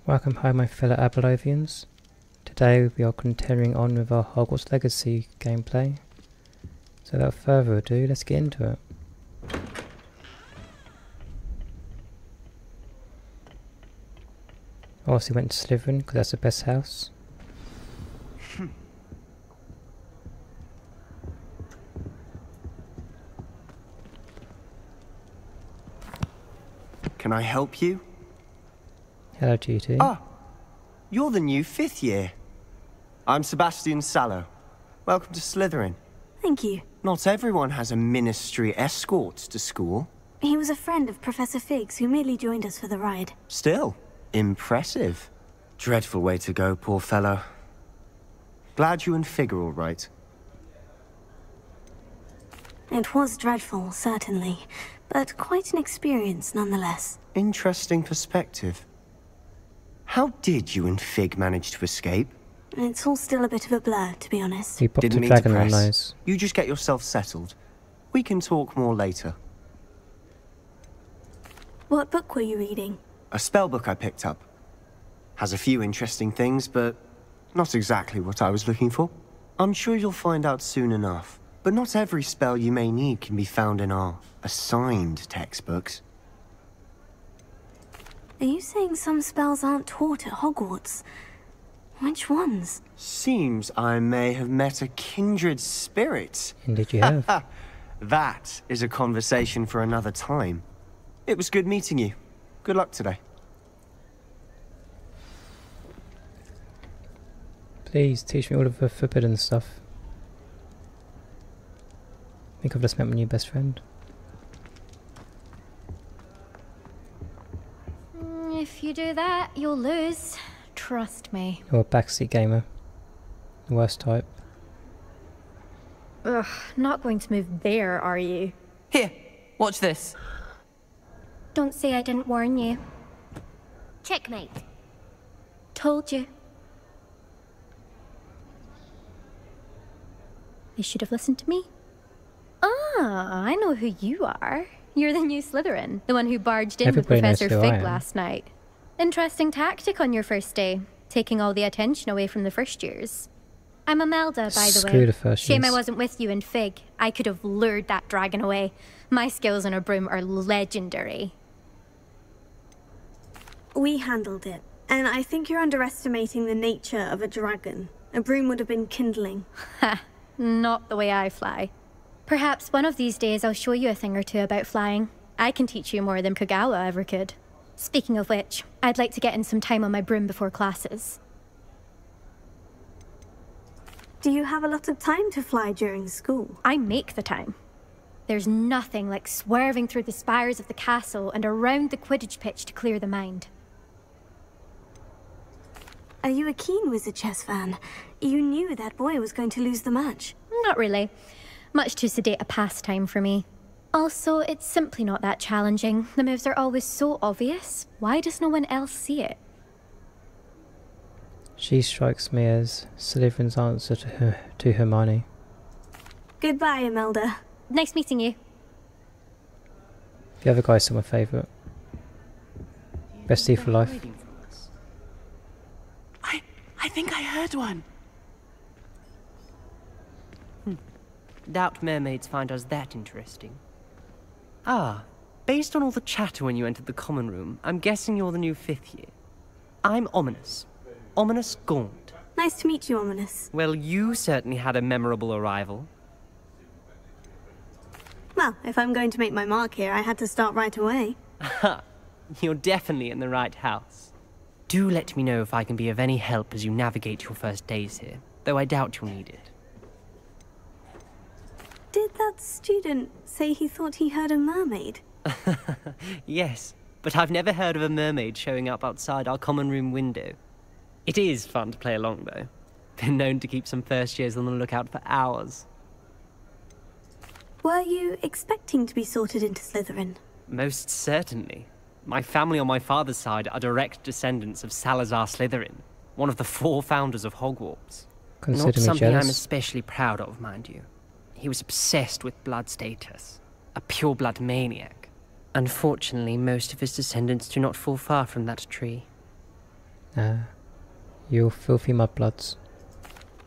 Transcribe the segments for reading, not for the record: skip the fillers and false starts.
Welcome home, my fellow Abelothians. Today we are continuing on with our Hogwarts Legacy gameplay. So without further ado, let's get into it. Obviously went to Slytherin because that's the best house. Can I help you? Hello, GT. Ah, you're the new 5th year. I'm Sebastian Sallow. Welcome to Slytherin. Thank you. Not everyone has a ministry escort to school. He was a friend of Professor Fig's who merely joined us for the ride. Still, impressive. Dreadful way to go, poor fellow. Glad you and Fig are all right. It was dreadful, certainly, but quite an experience nonetheless. Interesting perspective. How did you and Fig manage to escape? It's all still a bit of a blur, to be honest. He popped Didn't a mean to dragon on press. nose. You just get yourself settled. We can talk more later. What book were you reading? A spell book I picked up. Has a few interesting things, but not exactly what I was looking for. I'm sure you'll find out soon enough. But not every spell you may need can be found in our assigned textbooks. Are you saying some spells aren't taught at Hogwarts? Which ones? Seems I may have met a kindred spirit. Indeed you have. That is a conversation for another time. It was good meeting you. Good luck today. Please teach me all of the forbidden stuff. I think I've just met my new best friend. If you do that, you'll lose. Trust me. You're a backseat gamer. The worst type. Ugh, not going to move there, are you? Here, watch this. Don't say I didn't warn you. Checkmate. Told you. You should have listened to me. Ah, I know who you are. You're the new Slytherin, the one who barged in Everybody with knows Professor who I Fig am. last night. Interesting tactic on your first day, taking all the attention away from the first years. I'm Imelda, by the Screw way. the first Shame I years. wasn't with you in Fig. I could have lured that dragon away. My skills on a broom are legendary. We handled it, and I think you're underestimating the nature of a dragon. A broom would have been kindling. Ha, not the way I fly. Perhaps one of these days I'll show you a thing or two about flying. I can teach you more than Kogawa ever could. Speaking of which, I'd like to get in some time on my broom before classes. Do you have a lot of time to fly during school? I make the time. There's nothing like swerving through the spires of the castle and around the Quidditch pitch to clear the mind. Are you a keen Wizard Chess fan? You knew that boy was going to lose the match. Not really. Much too sedate a pastime for me. Also, it's simply not that challenging. The moves are always so obvious. Why does no one else see it? She strikes me as Slytherin's answer to Hermione. Goodbye, Imelda. Nice meeting you. The other guy's still my favourite. Bestie for life. I think I heard one. Doubt mermaids find us that interesting. Ah, based on all the chatter when you entered the common room, I'm guessing you're the new 5th year. I'm Ominous. Ominous Gaunt. Nice to meet you, Ominous. Well, you certainly had a memorable arrival. Well, if I'm going to make my mark here, I had to start right away. Ha! You're definitely in the right house. Do let me know if I can be of any help as you navigate your first days here, though I doubt you'll need it. Did that student say he thought he heard a mermaid? Yes, but I've never heard of a mermaid showing up outside our common room window. It is fun to play along, though. Been known to keep some first years on the lookout for hours. Were you expecting to be sorted into Slytherin? Most certainly. My family on my father's side are direct descendants of Salazar Slytherin, one of the 4 founders of Hogwarts. Consider Not me something I'm jealous. especially proud of, mind you. He was obsessed with blood status, a pure-blood maniac. Unfortunately, most of his descendants do not fall far from that tree. You filthy mudbloods.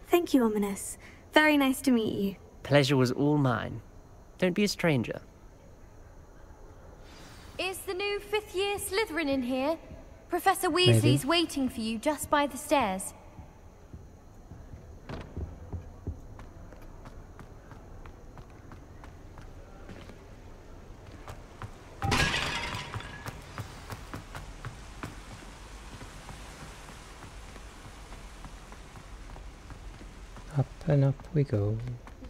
Thank you, Ominous. Very nice to meet you. Pleasure was all mine. Don't be a stranger. Is the new 5th year Slytherin in here? Professor Maybe. Weasley's waiting for you just by the stairs. Up and up we go.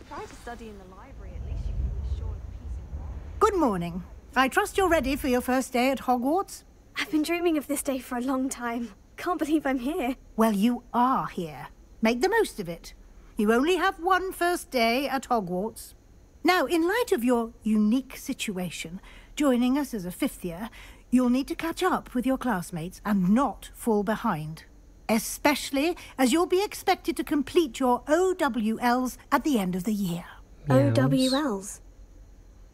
Try to study in the library, at least you can be assured of peace and quiet. Good morning. I trust you're ready for your first day at Hogwarts? I've been dreaming of this day for a long time. Can't believe I'm here. Well, you are here. Make the most of it. You only have one first day at Hogwarts. Now, in light of your unique situation, joining us as a 5th year, you'll need to catch up with your classmates and not fall behind. Especially as you'll be expected to complete your OWLs at the end of the year. OWLs?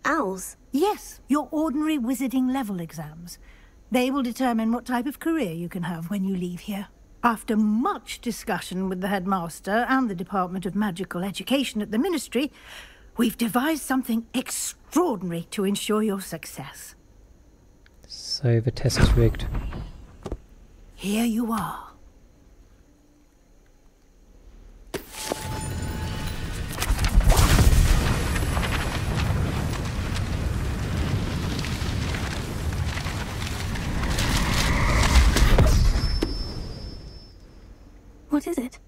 Owls? Yes, your ordinary wizarding level exams. They will determine what type of career you can have when you leave here. After much discussion with the headmaster and the Department of Magical Education at the Ministry, we've devised something extraordinary to ensure your success. So the test is rigged. Here you are. What is it?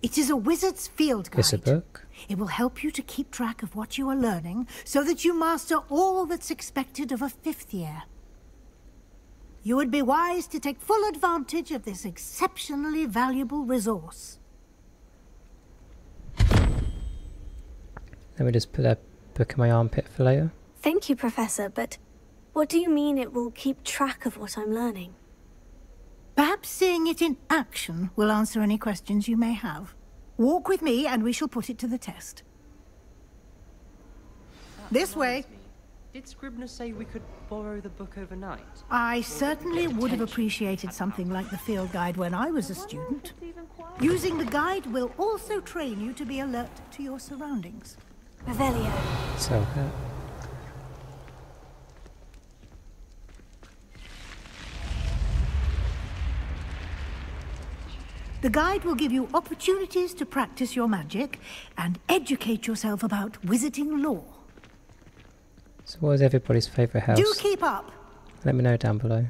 It is a wizard's field guide. It's a book. It will help you to keep track of what you are learning so that you master all that's expected of a 5th year. You would be wise to take full advantage of this exceptionally valuable resource. Let me just put that book in my armpit for later. Thank you, Professor, but what do you mean it will keep track of what I'm learning? Perhaps seeing it in action will answer any questions you may have. Walk with me and we shall put it to the test. This way. Did Scribner say we could borrow the book overnight? I certainly would have appreciated something like the field guide when I was a student. Using the guide will also train you to be alert to your surroundings. Revelio. So that. The guide will give you opportunities to practice your magic and educate yourself about wizarding lore. So what is everybody's favourite house? Do keep up. Let me know down below.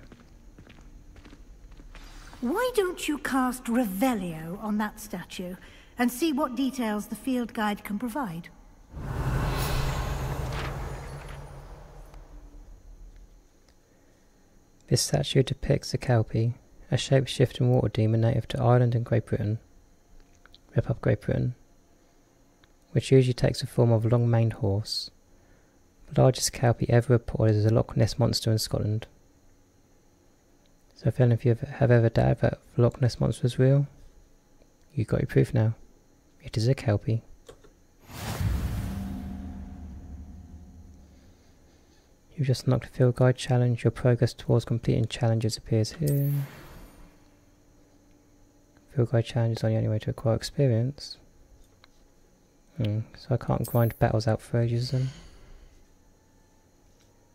Why don't you cast Revelio on that statue and see what details the field guide can provide? This statue depicts a Kelpie, a shape-shifting water demon native to Ireland and Great Britain, Republic of Great Britain, which usually takes the form of a long-maned horse. The largest Kelpie ever reported is a Loch Ness monster in Scotland. So if any of you have ever doubted that the Loch Ness monster is real, you got your proof now. It is a Kelpie. You've just unlocked a field guide challenge. Your progress towards completing challenges appears here. Field guide challenge is the only way to acquire experience. So I can't grind battles out for ages then.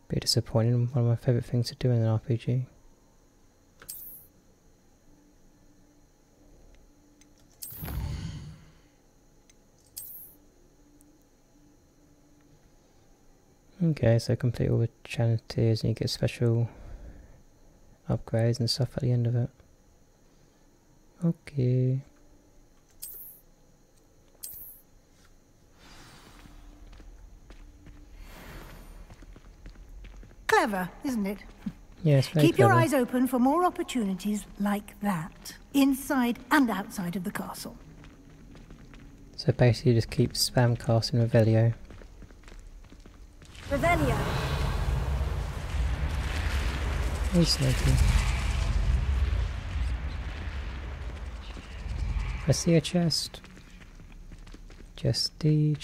Bit disappointing, one of my favourite things to do in an RPG. Okay, so complete all the challenge tiers and you get special upgrades and stuff at the end of it. Okay. Clever, isn't it? Yes, very Keep your clever. eyes open for more opportunities like that, inside and outside of the castle. So basically just keep spam casting Revelio. Revelio. Hey Snakey. I see a chest. Chesty.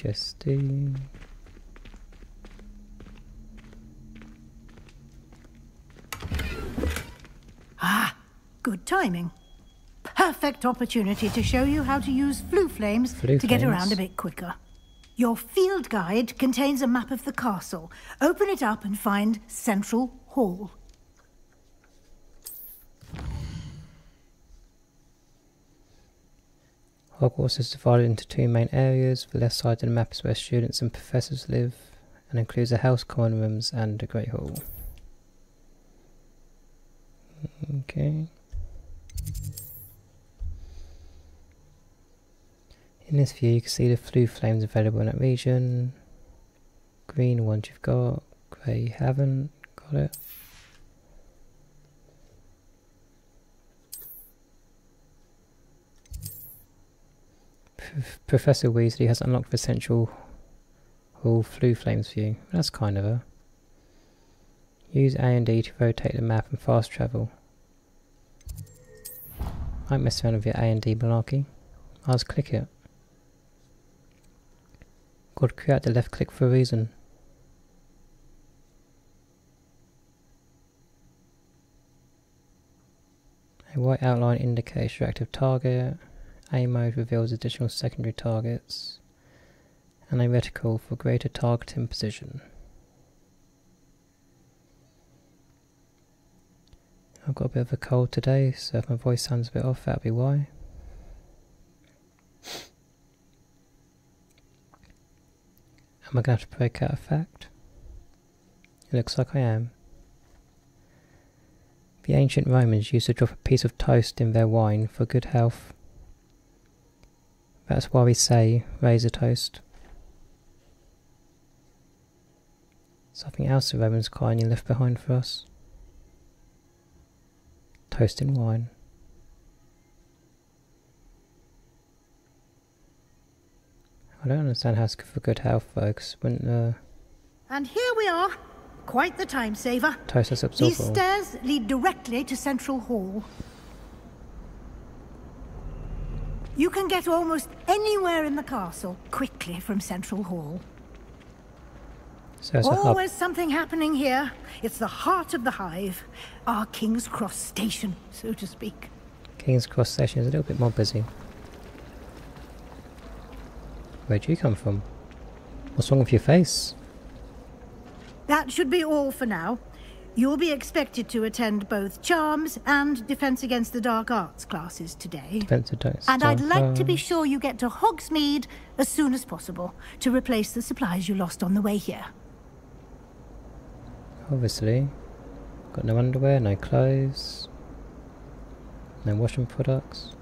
Ah, good timing. Perfect opportunity to show you how to use flue flames to get around a bit quicker. Your field guide contains a map of the castle. Open it up and find Central Hall. Hogwarts is divided into two main areas. The left side of the map is where students and professors live, and includes a house, common rooms, and a Great Hall. Okay. In this view you can see the flue flames available in that region. Green ones you've got, grey you haven't got it. Professor Weasley has unlocked the Central Hall flue flames view. That's kind of a... Use A and D to rotate the map and fast travel. Might mess around with your A and D malarkey. I'll just click it. God create the left click for a reason. A white outline indicates your active target. A mode reveals additional secondary targets. And a reticle for greater targeting precision. I've got a bit of a cold today, so if my voice sounds a bit off, that'll be why. Am I going to have to break out a fact? It looks like I am. The ancient Romans used to drop a piece of toast in their wine for good health. That's why we say, raise a toast. Something else the Romans kindly left behind for us. Toast in wine. I don't understand how it's good for good health, folks. Wouldn't And here we are. Quite the time saver. toast is absorbable. These stairs lead directly to Central Hall. You can get almost anywhere in the castle quickly from Central Hall. So it's a hub. Always something happening here. It's the heart of the hive. Our King's Cross station, so to speak. King's Cross Station is a little bit more busy. Where'd you come from? What's wrong with your face? That should be all for now. You'll be expected to attend both Charms and Defense Against the Dark Arts classes today. And I'd like to be sure you get to Hogsmeade as soon as possible to replace the supplies you lost on the way here. Obviously. Got no underwear, no clothes, no washing products.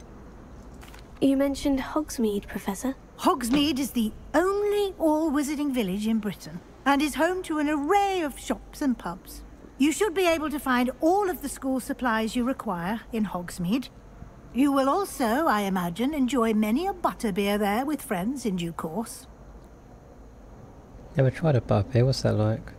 You mentioned Hogsmeade, Professor. Hogsmeade is the only all-wizarding village in Britain and is home to an array of shops and pubs. You should be able to find all of the school supplies you require in Hogsmeade. You will also, I imagine, enjoy many a butterbeer there with friends in due course. Never tried a butterbeer, what's that like?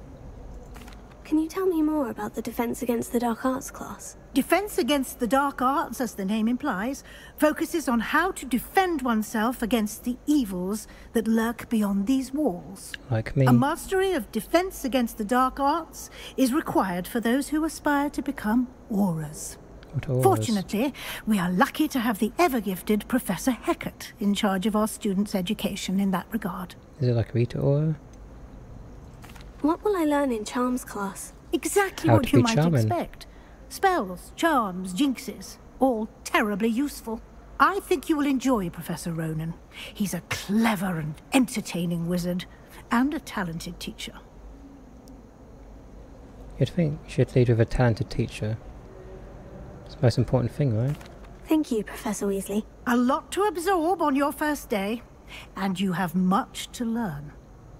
Can you tell me more about the Defense Against the Dark Arts class? Defense Against the Dark Arts, as the name implies, focuses on how to defend oneself against the evils that lurk beyond these walls. Like me. A mastery of Defense Against the Dark Arts is required for those who aspire to become Aurors. What auras? Fortunately, we are lucky to have the ever-gifted Professor Hecat in charge of our students' education in that regard. Is it like Rita Aura? What will I learn in Charms class? Exactly How what to you be might charming. expect. Spells, charms, jinxes, all terribly useful. I think you will enjoy Professor Ronan. He's a clever and entertaining wizard, and a talented teacher. You'd think you should lead with a talented teacher. It's the most important thing, right? Thank you, Professor Weasley. A lot to absorb on your first day, and you have much to learn.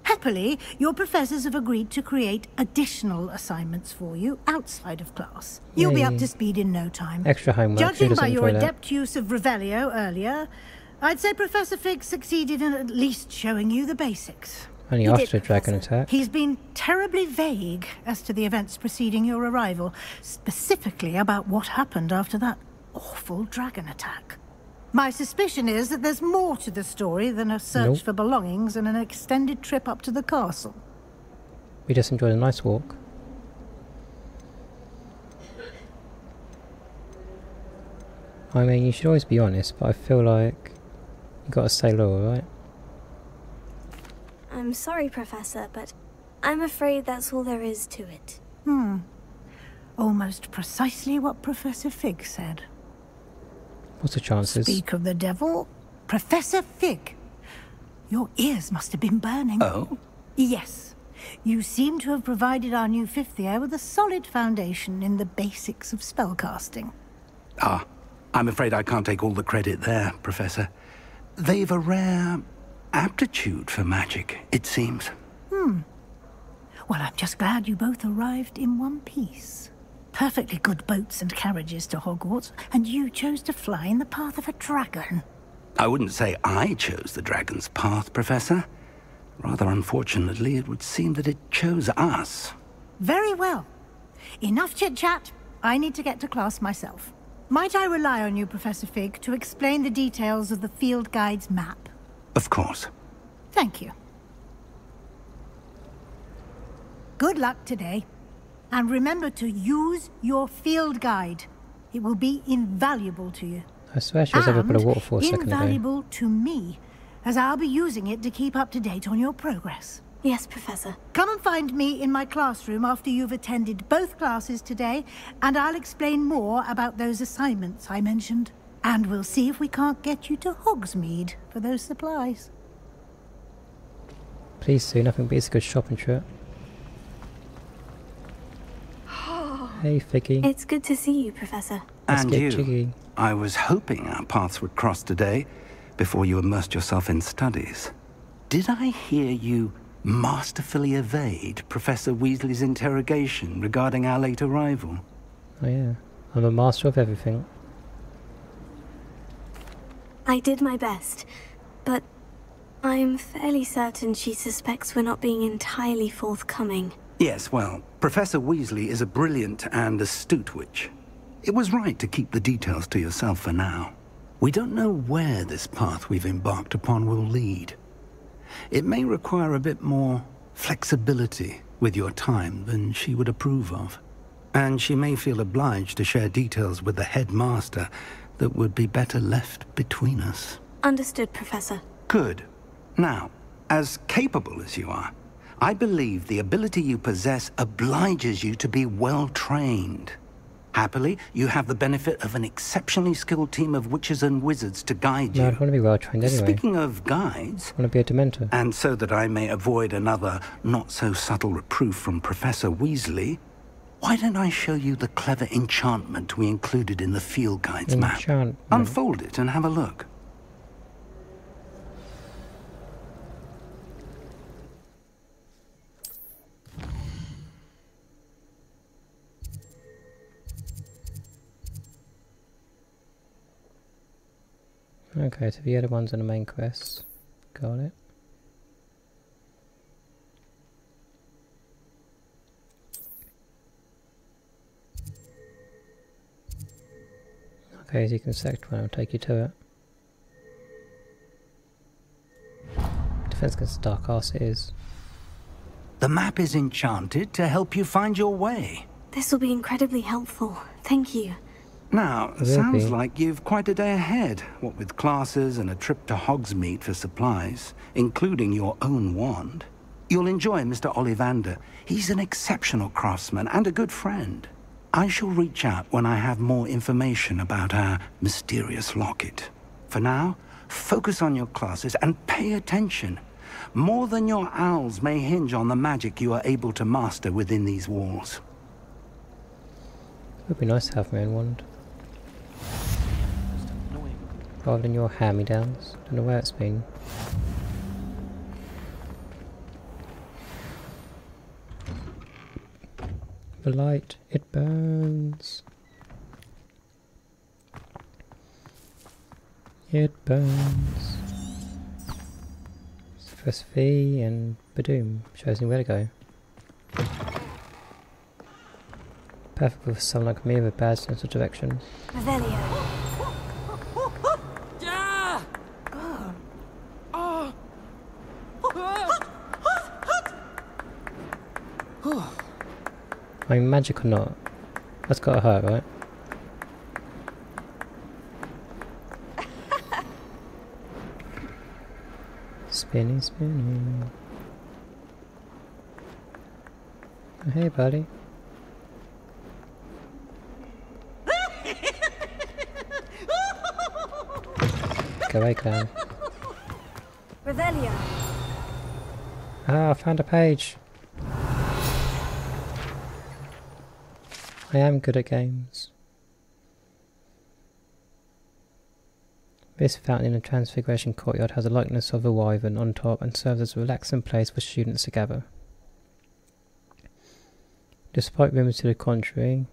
Happily, your professors have agreed to create additional assignments for you outside of class. You'll be up Yay. to speed in no time. Extra homework. Who Judging doesn't by your enjoy that? adept use of Revelio earlier, I'd say Professor Fig succeeded in at least showing you the basics. Only He after did, the dragon Professor. attack. He's been terribly vague as to the events preceding your arrival, specifically about what happened after that awful dragon attack. My suspicion is that there's more to the story than a search Nope. for belongings and an extended trip up to the castle. We just enjoyed a nice walk. I mean, you should always be honest, but I feel like you gotta stay loyal, right? I'm sorry, Professor, but I'm afraid that's all there is to it. Almost precisely what Professor Fig said. What's the chances? Speak of the devil. Professor Fig! Your ears must have been burning. Oh? Yes. You seem to have provided our new fifth year with a solid foundation in the basics of spellcasting. Ah, I'm afraid I can't take all the credit there, Professor. They've a rare aptitude for magic, it seems. Well, I'm just glad you both arrived in one piece. Perfectly good boats and carriages to Hogwarts, and you chose to fly in the path of a dragon. I wouldn't say I chose the dragon's path, Professor. Rather unfortunately, it would seem that it chose us. Very well. Enough chit-chat. I need to get to class myself. Might I rely on you, Professor Fig, to explain the details of the field guide's map? Of course. Thank you. Good luck today. And remember to use your field guide. It will be invaluable to you. I swear she was able to put a waterfall a second ago. Invaluable to me, as I'll be using it to keep up to date on your progress. Yes, Professor. Come and find me in my classroom after you've attended both classes today, and I'll explain more about those assignments I mentioned. And we'll see if we can't get you to Hogsmeade for those supplies. Please, Sue, nothing beats a good shopping trip. Hey, Figgy. It's good to see you, Professor. Let's And get you. jiggy. I was hoping our paths would cross today, before you immersed yourself in studies. Did I hear you masterfully evade Professor Weasley's interrogation regarding our late arrival? Oh yeah, I'm a master of everything. I did my best, but I'm fairly certain she suspects we're not being entirely forthcoming. Yes, well, Professor Weasley is a brilliant and astute witch. It was right to keep the details to yourself for now. We don't know where this path we've embarked upon will lead. It may require a bit more flexibility with your time than she would approve of. And she may feel obliged to share details with the headmaster that would be better left between us. Understood, Professor. Good. Now, as capable as you are, I believe the ability you possess obliges you to be well trained. Happily, you have the benefit of an exceptionally skilled team of witches and wizards to guide you. No, I want to be well trained anyway. Speaking of guides, I want to be a Dementor. and so that I may avoid another not-so-subtle reproof from Professor Weasley, why don't I show you the clever enchantment we included in the field guide's map? Enchantment. Unfold it and have a look. Okay, so the other ones on the main quest. Got it. Okay, so you can select one, I'll take you to it. Defense against the dark arts it is. The map is enchanted to help you find your way. This will be incredibly helpful. Thank you. Now, Will sounds be. like you've quite a day ahead, what with classes and a trip to Hogsmeade for supplies, including your own wand. You'll enjoy Mr. Ollivander. He's an exceptional craftsman and a good friend. I shall reach out when I have more information about our mysterious locket. For now, focus on your classes and pay attention. More than your owls may hinge on the magic you are able to master within these walls. It would be nice to have my own wand. Rather than your hand-me-downs. Don't know where it's been. The light, it burns. It burns. Press V and badoom. Shows me where to go. Perfect for someone like me with a bad sense of direction. Revelio. I mean, magic or not, that's gotta hurt, right? Spinny, spinny. Oh, hey, buddy. Go away, clown. Revelio. Ah, I found a page. I am good at games. This fountain in the Transfiguration Courtyard has a likeness of a wyvern on top and serves as a relaxing place for students to gather. Despite rumours to the contrary,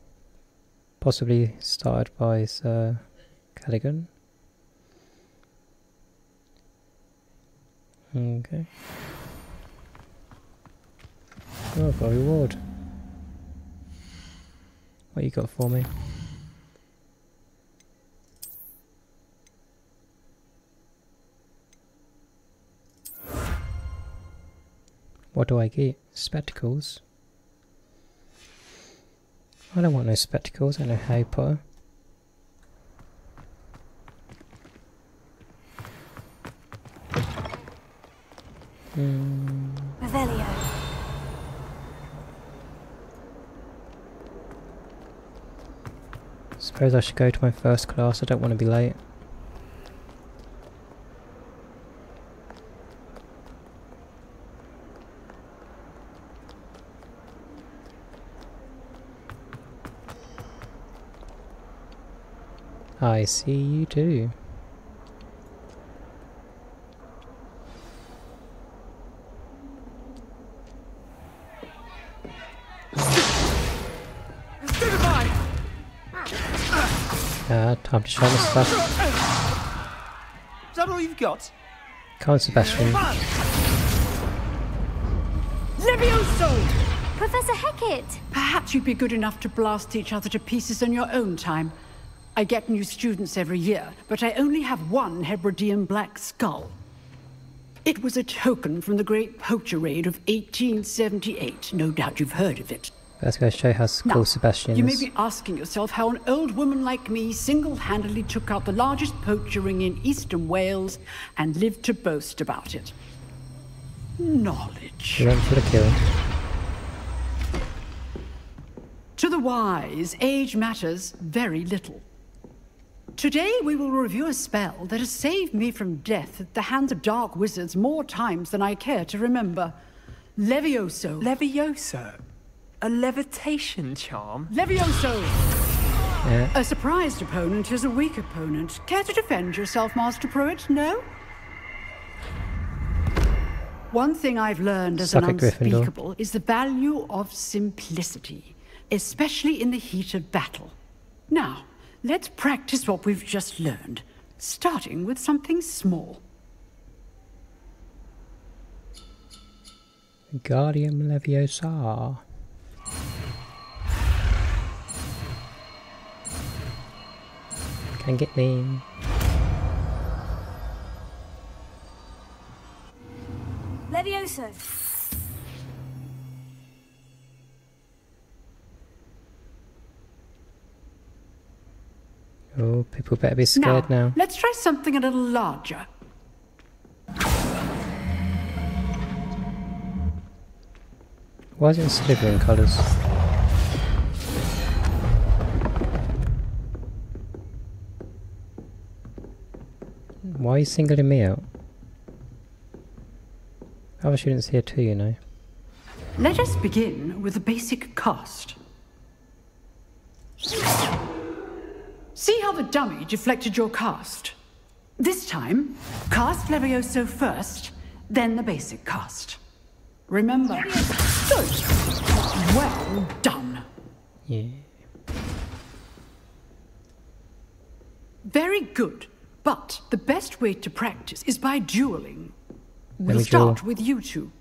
possibly started by Sir Callaghan. Okay. Oh, I've got a reward. What you got for me? What do I get? Spectacles? I don't want no spectacles, I know Harry Potter. Revelio. Suppose I should go to my first class, I don't want to be late. I see you do. Time to show my stuff. Is that all you've got? Come on, Sebastian. Levioso! Professor Hecat! Perhaps you'd be good enough to blast each other to pieces on your own time. I get new students every year, but I only have one Hebridean black skull. It was a token from the Great Poacher Raid of 1878. No doubt you've heard of it. Let's go show how cool Sebastian is. You may be asking yourself how an old woman like me single-handedly took out the largest poacher ring in eastern Wales and lived to boast about it. Knowledge. You went for the kill. To the wise, age matters very little. Today we will review a spell that has saved me from death at the hands of dark wizards more times than I care to remember. Levioso. Levioso? A levitation charm? Levioso! Yeah. A surprised opponent is a weak opponent. Care to defend yourself, Master Pruitt? No? One thing I've learned as an unspeakable is the value of simplicity, especially in the heat of battle. Now, let's practice what we've just learned, starting with something small. Guardium Leviosa. Can't get me. Levioso. Oh, people better be scared now. Let's try something a little larger. Why is it in Slytherin colours? Why are you singling me out? Other students here too, you know. Let us begin with the basic cast. See how the dummy deflected your cast? This time, cast Levioso first, then the basic cast. Remember? Good. Well done. Yeah. Very good. But the best way to practice is by dueling. We'll start with you two.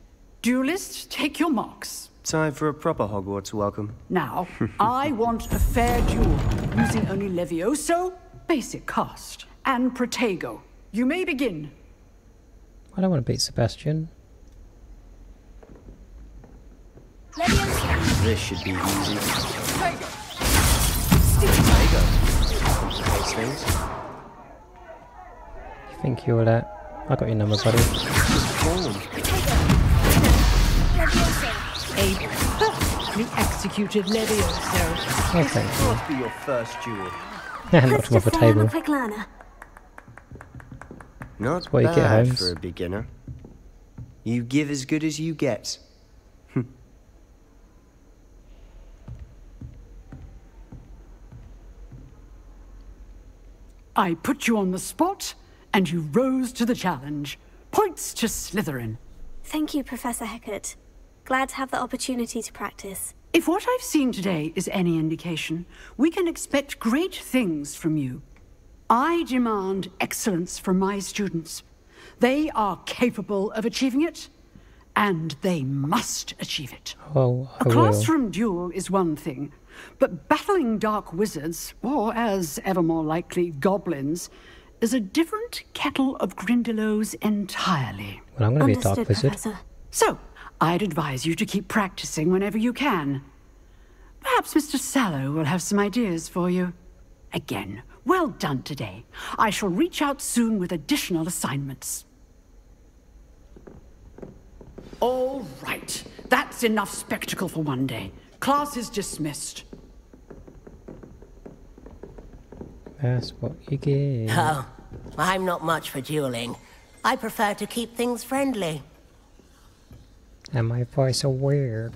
Duelists, take your marks. Time for a proper Hogwarts welcome. Now, I want a fair duel, using only Levioso, basic cast, and Protego. You may begin. I don't want to beat Sebastian. This should be easy. Protego! Protego. Complicates things. You think you're that? I got your number, buddy. You executed Levioso. Oh, thank you. Must be your first duel. Yeah, knocked him off the Just say I'm table. a quick learner. Not what you get, bad Holmes. for a beginner. You give as good as you get. I put you on the spot, and you rose to the challenge. Points to Slytherin. Thank you, Professor Hecat. Glad to have the opportunity to practice. If what I've seen today is any indication, we can expect great things from you. I demand excellence from my students. They are capable of achieving it, and they must achieve it. Oh, I A will. classroom duel is one thing, but battling dark wizards, or as ever more likely, goblins, is a different kettle of Grindylows entirely. Well, I'm going to be a dark Understood, wizard. Professor. So, I'd advise you to keep practicing whenever you can. Perhaps Mr. Sallow will have some ideas for you. Again, well done today. I shall reach out soon with additional assignments. All right. That's enough spectacle for one day. Class is dismissed. That's what you get. Oh, I'm not much for dueling. I prefer to keep things friendly. And my voice is weird.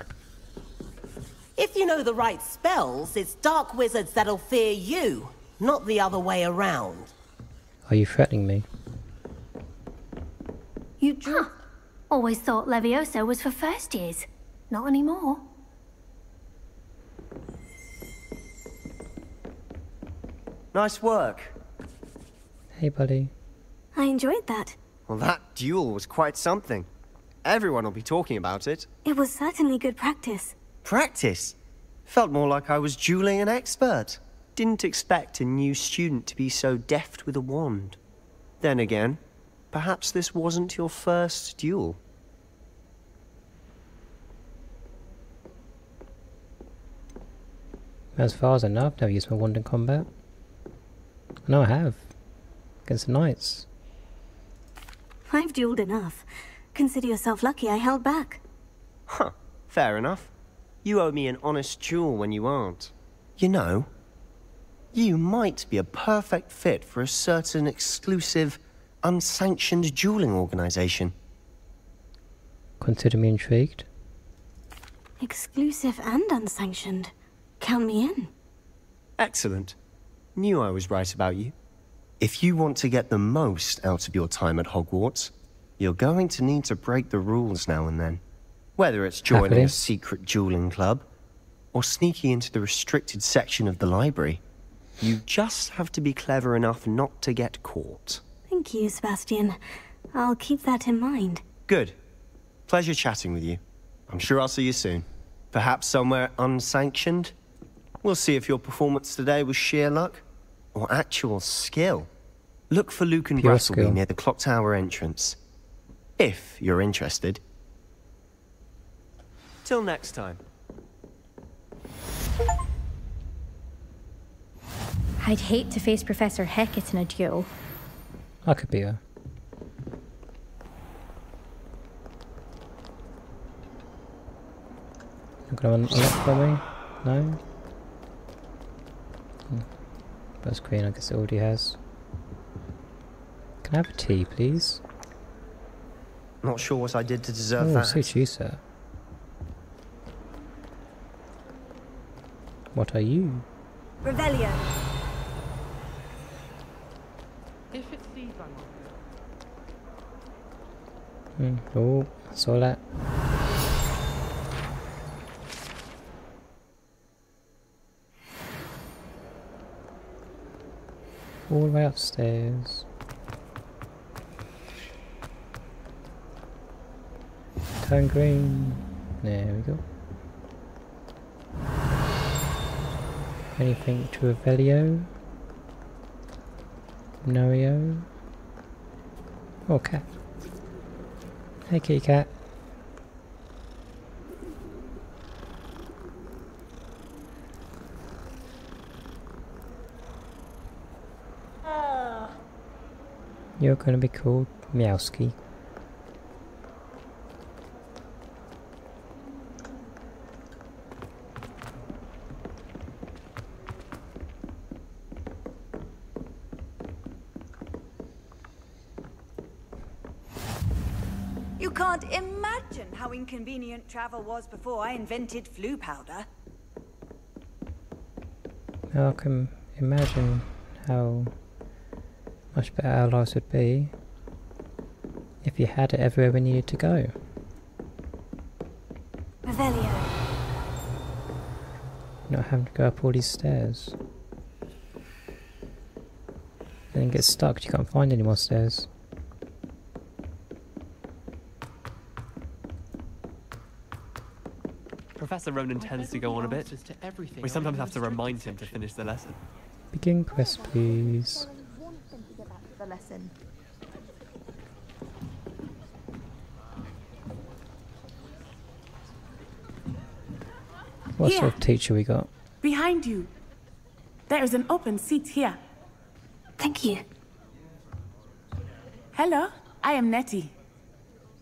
If you know the right spells, it's dark wizards that'll fear you, not the other way around. Are you threatening me? You drew. Always thought Levioso was for first years. Not anymore. Nice work. Hey, buddy. I enjoyed that. Well, that duel was quite something. Everyone will be talking about it. It was certainly good practice. Practice? Felt more like I was dueling an expert. Didn't expect a new student to be so deft with a wand. Then again, perhaps this wasn't your first duel. As far as I know, I've never used my wand in combat. No, I have. Against the knights. I've dueled enough. Consider yourself lucky I held back. Huh, fair enough. You owe me an honest duel when you aren't. You know, you might be a perfect fit for a certain exclusive, unsanctioned dueling organization. Consider me intrigued. Exclusive and unsanctioned. Count me in. Excellent. Knew I was right about you. If you want to get the most out of your time at Hogwarts, you're going to need to break the rules now and then. Whether it's joining Happily. a secret dueling club, or sneaking into the restricted section of the library, you just have to be clever enough not to get caught. Thank you, Sebastian. I'll keep that in mind. Good. Pleasure chatting with you. I'm sure I'll see you soon. Perhaps somewhere unsanctioned? We'll see if your performance today was sheer luck or actual skill. Look for Luke and Pure Brattleby skill. near the clock tower entrance. If you're interested. Till next time. I'd hate to face Professor Hecat in a duel. I could be her. Not gonna unlock for me? No? That's green, I guess it already has. Can I have a tea, please? Not sure what I did to deserve Oh, that. suits you, sir. What are you? Revelio. If it sees I'm Oh, saw that. All the way upstairs. Turn green. There we go. Anything to Revelio? Norio? Oh, cat. Hey, kitty cat. You're going to be called Meowski. You can't imagine how inconvenient travel was before I invented flu powder. Now I can imagine how much better our lives would be if you had it everywhere we needed to go. Revelio. Not having to go up all these stairs. Then get stuck, you can't find any more stairs. Professor Ronan tends to go on a bit. We sometimes have to remind him to finish the lesson. Begin quest, please. What sort of teacher we got? Behind you. There is an open seat here. Thank you. Hello, I am Nettie.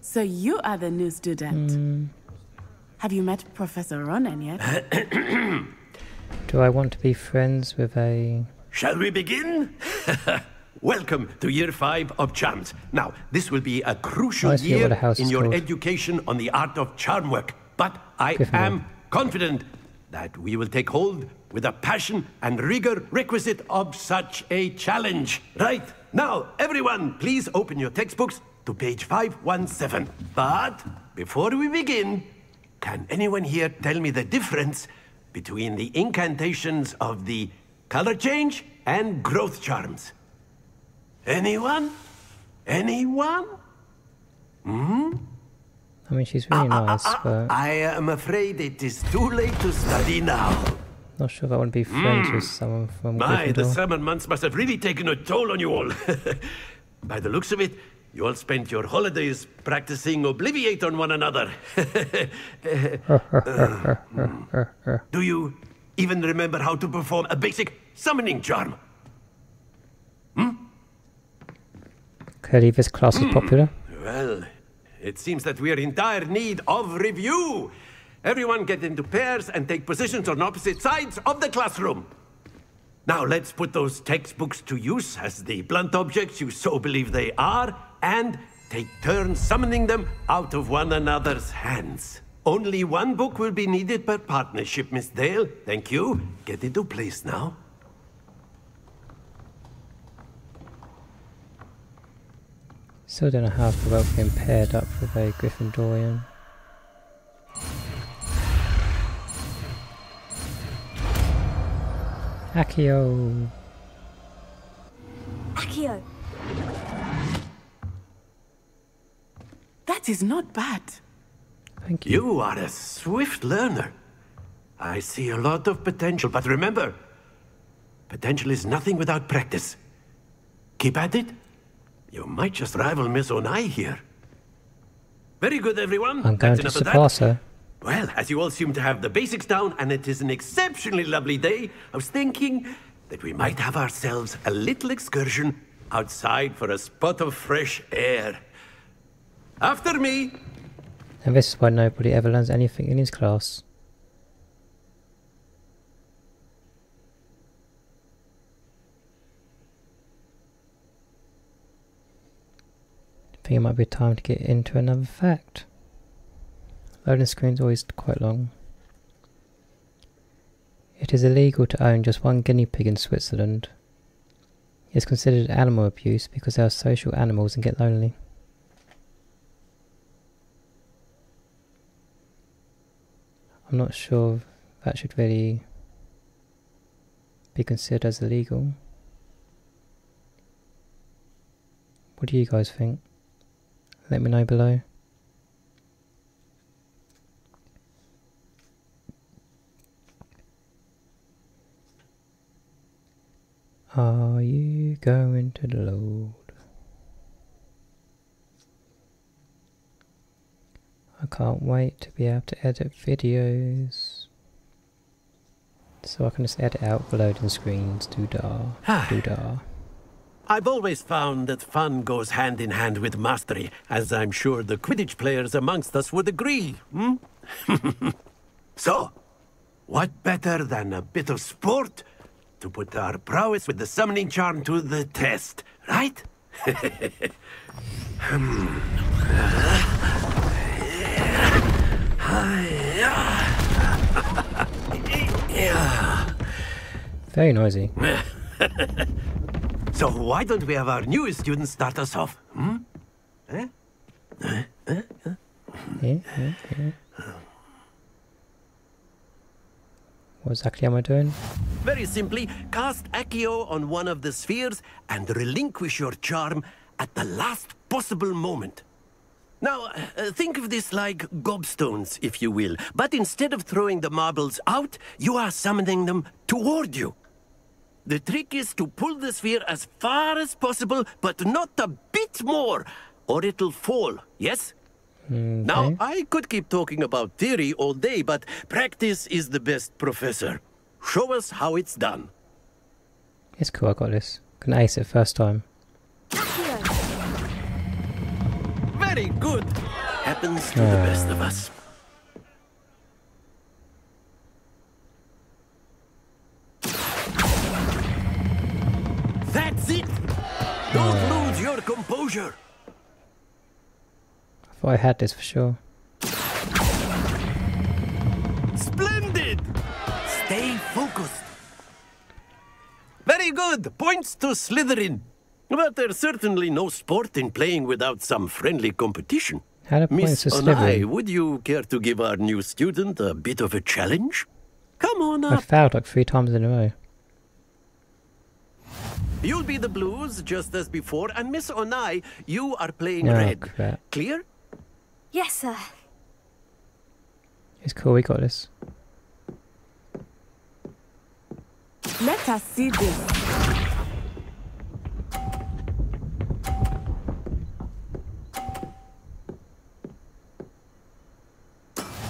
So you are the new student. Have you met Professor Ronan yet? Do I want to be friends with a... Shall we begin? Welcome to Year 5 of Charms. Now, this will be a crucial year in your education on the art of charm work. But I am confident that we will take hold with the passion and rigor requisite of such a challenge. Right, now, everyone, please open your textbooks to page 517. But before we begin, can anyone here tell me the difference between the incantations of the color change and growth charms? Anyone? Anyone? I mean, she's really nice, but... I am afraid it is too late to study now. Not sure if I want to be friends with someone from Gryffindor. The summer months must have really taken a toll on you all. By the looks of it, you all spent your holidays practicing Obliviate on one another. Do you even remember how to perform a basic summoning charm? Clearly this class is popular. Well, it seems that we are in dire need of review. Everyone get into pairs and take positions on opposite sides of the classroom. Now let's put those textbooks to use as the blunt objects you so believe they are, and take turns summoning them out of one another's hands. Only one book will be needed per partnership, Miss Dale. Thank you. Get into place now. Still don't know how to well being paired up with a Gryffindorian. Accio! Accio! That is not bad. Thank you. You are a swift learner. I see a lot of potential, but remember, potential is nothing without practice. Keep at it. You might just rival Miss Onai here. Very good, everyone. I'm going to surpass her. Well, as you all seem to have the basics down, and it is an exceptionally lovely day, I was thinking that we might have ourselves a little excursion outside for a spot of fresh air. After me! And this is why nobody ever learns anything in his class. I think it might be time to get into another fact. Loading screen's always quite long. It is illegal to own just one guinea pig in Switzerland. It's considered animal abuse because they are social animals and get lonely. I'm not sure if that should really be considered as illegal. What do you guys think? Let me know below. Are you going to load? I can't wait to be able to edit videos. So I can just edit out the loading screens. Doo-dah. Doo-dah. I've always found that fun goes hand in hand with mastery, as I'm sure the Quidditch players amongst us would agree, hmm? So, what better than a bit of sport to put our prowess with the summoning charm to the test, right? Very noisy. So why don't we have our newest student start us off? Hmm? What exactly am I doing? Very simply, cast Accio on one of the spheres and relinquish your charm at the last possible moment. Now, think of this like gobstones, if you will, but instead of throwing the marbles out, you are summoning them toward you. The trick is to pull the sphere as far as possible, but not a bit more, or it'll fall, yes? Okay. Now, I could keep talking about theory all day, but practice is the best professor. Show us how it's done. It's cool, I got this. Can ace it first time. Very good. Happens to the best of us. That's it! Don't lose your composure! I thought I had this for sure. Splendid! Stay focused. Very good! Points to Slytherin. But there's certainly no sport in playing without some friendly competition. How do points to Slytherin? Would you care to give our new student a bit of a challenge? Come on up. I failed like 3 times in a row. You'll be the blues, just as before, and Miss Onai, you are playing Oh, red. crap. Clear? Yes, sir. It's cool, we got this. Let us see this.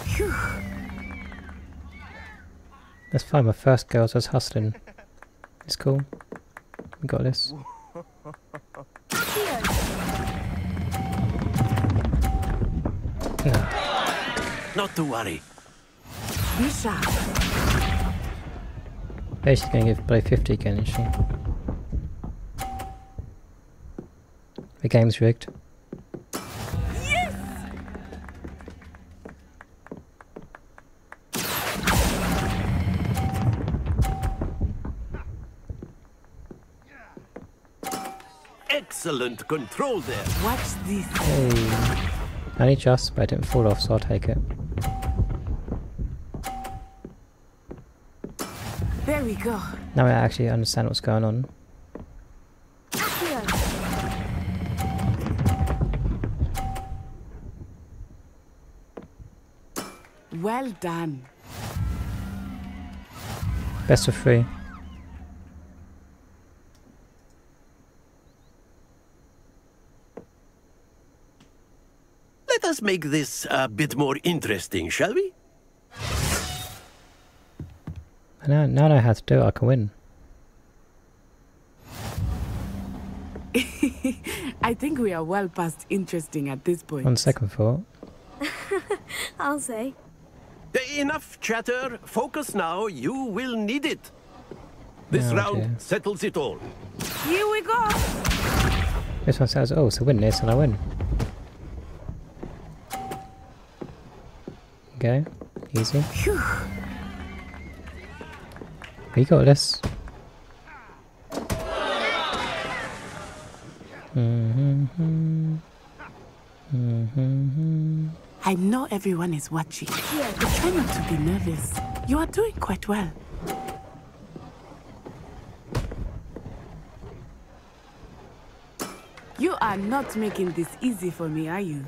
Phew. That's fine, my first girl was hustling. It's cool. We got this. Not to worry. Be sharp. Basically going to play 50 again, isn't she? The game's rigged. Yes! Excellent control there. Watch this. Hey. Only just, but I didn't fall off, so I'll take it. There we go. Now I actually understand what's going on. Well done. Best of 3. Let us make this a bit more interesting, shall we? Now I know how to do it, I can win. I think we are well past interesting at this point. On second thought. I'll say. Enough chatter. Focus now. You will need it. This round settles it all. Here we go. This one says, oh, so win this and I win. Okay, easy. Phew. We got this. I know everyone is watching, but try not to be nervous. You are doing quite well. You are not making this easy for me, are you?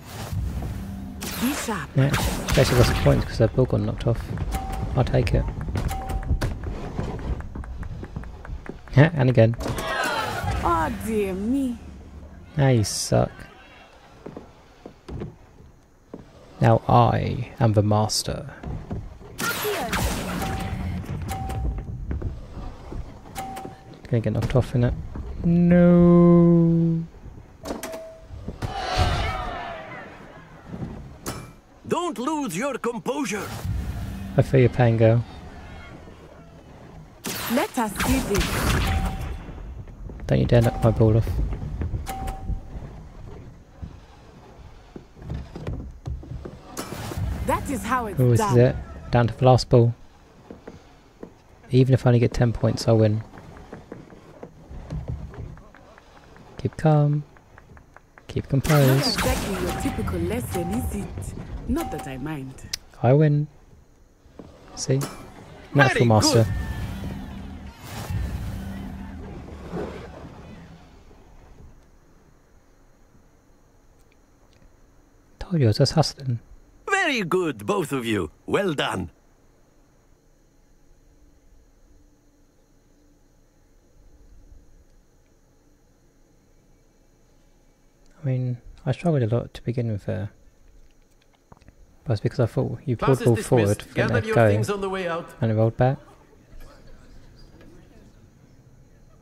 Be sharp. Yeah, she basically lost points because her ball got knocked off. I'll take it. Yeah, and again. Oh dear me. Now you suck. Now I am the master. Gonna get knocked off in it. No. Don't lose your composure. I feel your pain, girl. Let us see this. Don't you dare knock my ball off. That is how it's Oh, this done. is it. Down to the last ball. Even if I only get 10 points, I'll win. Keep calm. Keep Not composed. exactly your typical lesson, is it? Not that I mind. I win. See? Natural master. Good. Told you I was just hustling. Very good, both of you. Well done. I mean, I struggled a lot to begin with there. But it's because I thought you pulled the ball forward for Gather the your go things on the way out. and it rolled back.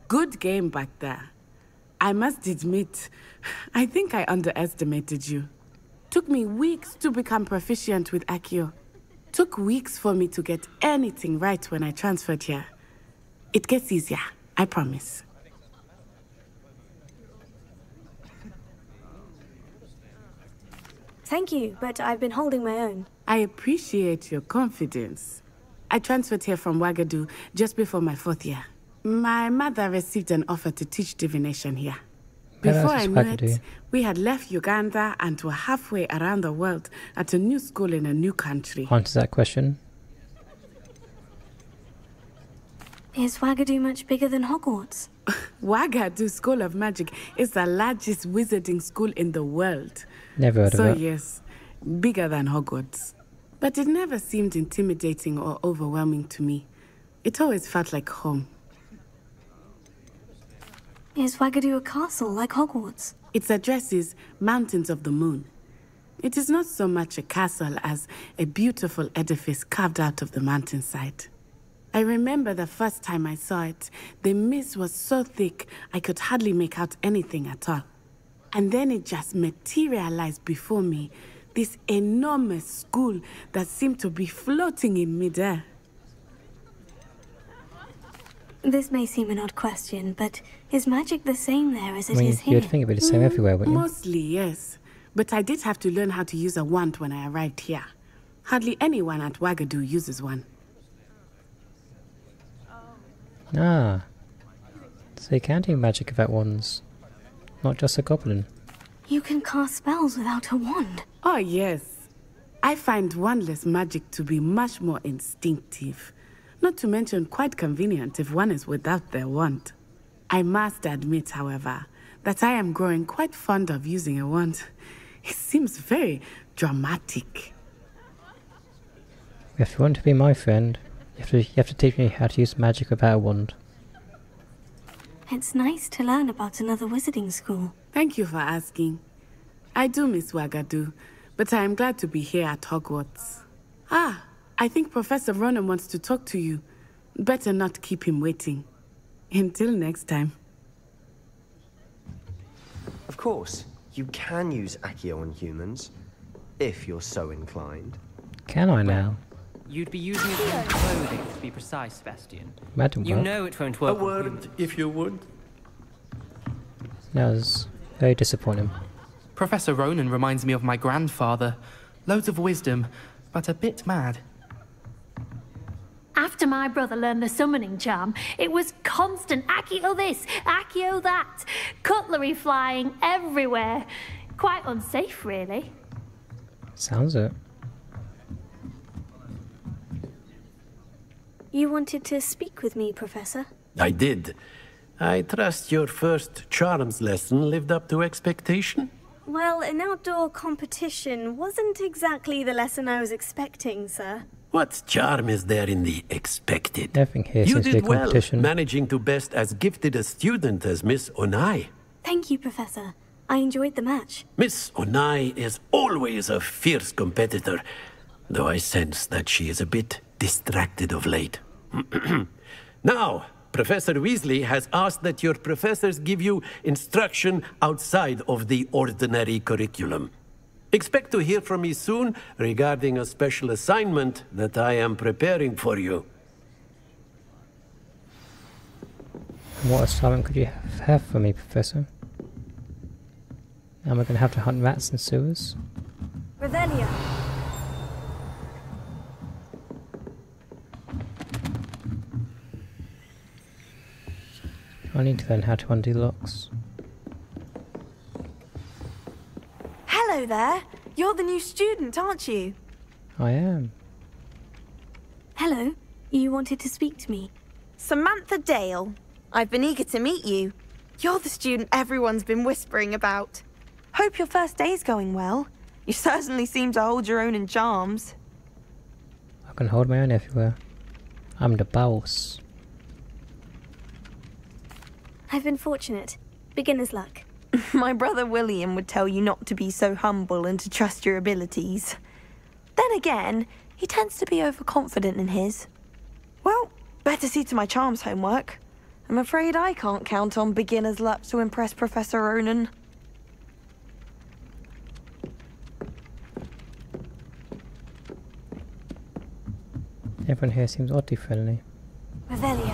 Good game back there. I must admit, I think I underestimated you. Took me weeks to become proficient with Accio. Took weeks for me to get anything right when I transferred here. It gets easier, I promise. Thank you, but I've been holding my own. I appreciate your confidence. I transferred here from Wagadu just before my 4th year. My mother received an offer to teach divination here. Before I knew it, we had left Uganda and were halfway around the world at a new school in a new country. Answer that question. Is Wagadu much bigger than Hogwarts? Wagadu School of Magic is the largest wizarding school in the world. Never heard of So it. yes, bigger than Hogwarts. But it never seemed intimidating or overwhelming to me. It always felt like home. Is Wagadu a castle like Hogwarts? Its address is Mountains of the Moon. It is not so much a castle as a beautiful edifice carved out of the mountainside. I remember the first time I saw it, the mist was so thick I could hardly make out anything at all. And then it just materialized before me, this enormous school that seemed to be floating in midair. This may seem an odd question, but is magic the same there as it I mean, is here? you'd think it'd be the same everywhere, wouldn't you? Mostly, yes. But I did have to learn how to use a wand when I arrived here. Hardly anyone at Wagadu uses one. Ah. So you can do magic without wands. Not just a goblin. You can cast spells without a wand. Oh, yes. I find wandless magic to be much more instinctive. Not to mention quite convenient if one is without their wand. I must admit, however, that I am growing quite fond of using a wand. It seems very dramatic. If you want to be my friend, you have to teach me how to use magic without a wand. It's nice to learn about another wizarding school. Thank you for asking. I do miss Wagadu, but I am glad to be here at Hogwarts. Ah, I think Professor Ronan wants to talk to you. Better not keep him waiting. Until next time. Of course, you can use Accio on humans, if you're so inclined. Can I now? You'd be using it in clothing, to be precise, Sebastian. Madam, You what? know it won't work. A word, if you would. That was very disappointing. Professor Ronan reminds me of my grandfather. Loads of wisdom, but a bit mad. After my brother learned the summoning charm, it was constant Accio this, Accio that. Cutlery flying everywhere. Quite unsafe, really. Sounds it. You wanted to speak with me, Professor? I did. I trust your first charms lesson lived up to expectation? Well, an outdoor competition wasn't exactly the lesson I was expecting, sir. What charm is there in the expected? Everything here You seems to be a did well, competition. managing to best as gifted a student as Miss Onai. Thank you, Professor. I enjoyed the match. Miss Onai is always a fierce competitor, though I sense that she is a bit distracted of late. Now, Professor Weasley has asked that your professors give you instruction outside of the ordinary curriculum. Expect to hear from me soon regarding a special assignment that I am preparing for you. What assignment could you have for me, Professor? Am I going to have to hunt rats in sewers? Revelio. I need to learn how to undo locks. Hello there. You're the new student, aren't you? I am. Hello. You wanted to speak to me? Samantha Dale. I've been eager to meet you. You're the student everyone's been whispering about. Hope your first day's going well. You certainly seem to hold your own in charms. I can hold my own everywhere. I'm the boss. I've been fortunate. Beginner's luck. My brother William would tell you not to be so humble and to trust your abilities. Then again, he tends to be overconfident in his. Well, better see to my charms homework. I'm afraid I can't count on beginner's luck to impress Professor Ronan. Everyone here seems oddly friendly. Revelio.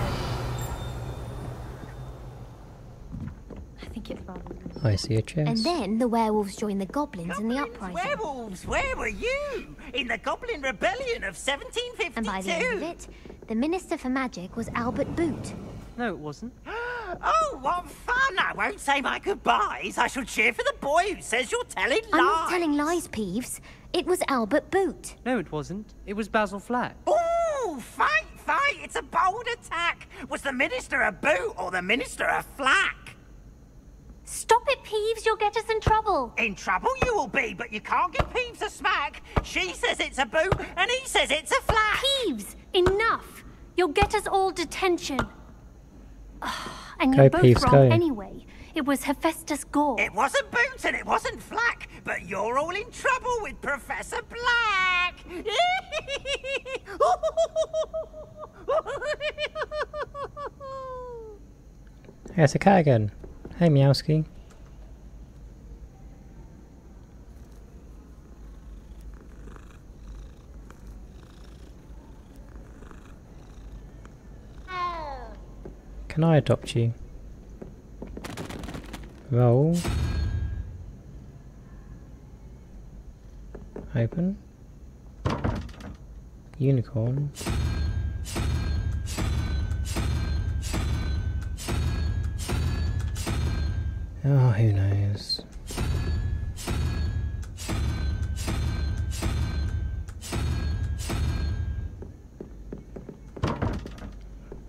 I think it's rather. I see a chest. And then the werewolves joined the goblins in the uprising. Werewolves, where were you? In the Goblin Rebellion of 1752. And by the end of it, the Minister for Magic was Albert Boot. No, it wasn't. Oh, what fun! I won't say my goodbyes. I shall cheer for the boy who says you're telling lies. I'm not telling lies, Peeves. It was Albert Boot. No, it wasn't. It was Basil Flack. Ooh, fight, fight! It's a bold attack. Was the Minister a boot or the Minister a flack? Stop it, Peeves. You'll get us in trouble. In trouble you will be, but you can't give Peeves a smack. She says it's a boot, and he says it's a flack. Peeves, enough. You'll get us all detention. And Go, you're both Peeves, wrong go. anyway. It was Hephaestus Gore. It wasn't Boot and it wasn't Flack, but you're all in trouble with Professor Black. Hey, it's a cat again. Hey, Meowski. Can I adopt you? Roll. Open. Unicorn. Oh, who knows?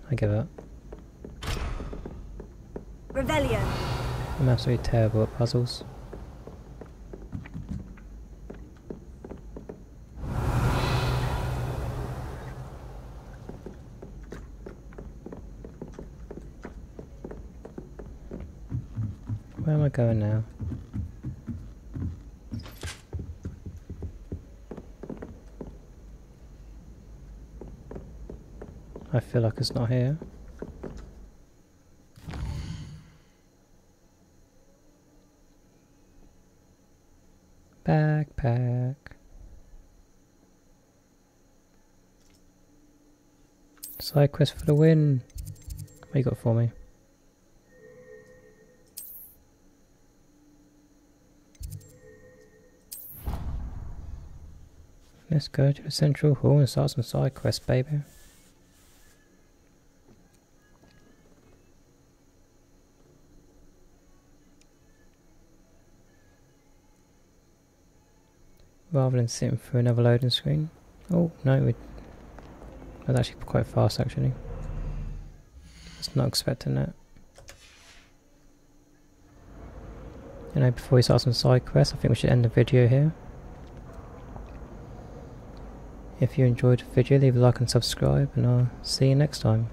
I give up. Revelio. I'm absolutely terrible at puzzles. Where am I going now? I feel like it's not here. Backpack. Side quest for the win. What you got for me? Let's go to the central hall and start some side quests, baby. Rather than sitting through another loading screen. Oh, no, that's actually quite fast, actually. Just not expecting that. You know, before we start some side quests, I think we should end the video here. If you enjoyed the video, leave a like and subscribe, and I'll see you next time.